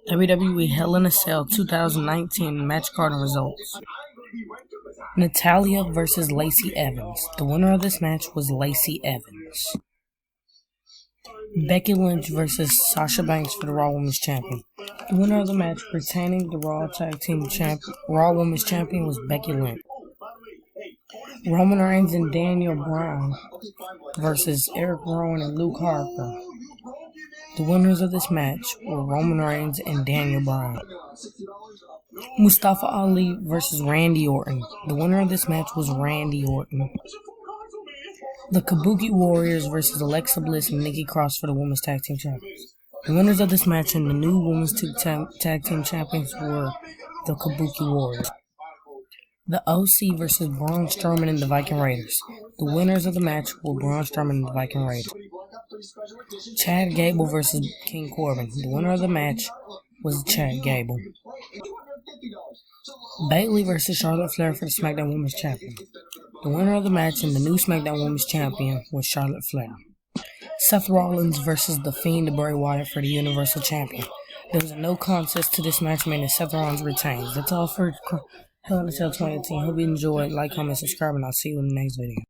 WWE Hell in a Cell 2019 match card and results. Natalya vs. Lacey Evans. The winner of this match was Lacey Evans. Becky Lynch vs. Sasha Banks for the Raw Women's Champion. The winner of the match, retaining the Raw Women's Champion, was Becky Lynch. Roman Reigns and Daniel Bryan versus Eric Rowan and Luke Harper. The winners of this match were Roman Reigns and Daniel Bryan. Mustafa Ali versus Randy Orton. The winner of this match was Randy Orton. The Kabuki Warriors versus Alexa Bliss and Nikki Cross for the Women's Tag Team Champions. The winners of this match and the new Women's Tag Team Champions were the Kabuki Warriors. The OC versus Braun Strowman and the Viking Raiders. The winners of the match were Braun Strowman and the Viking Raiders. Chad Gable versus King Corbin. The winner of the match was Chad Gable. Bayley versus Charlotte Flair for the SmackDown Women's Champion. The winner of the match and the new SmackDown Women's Champion was Charlotte Flair. Seth Rollins versus The Fiend Bray Wyatt for the Universal Champion. There was a no contest to this match, meaning Seth Rollins retains. That's all for Hell in a Cell 2018. Hope you enjoyed. Like, comment, subscribe, and I'll see you in the next video.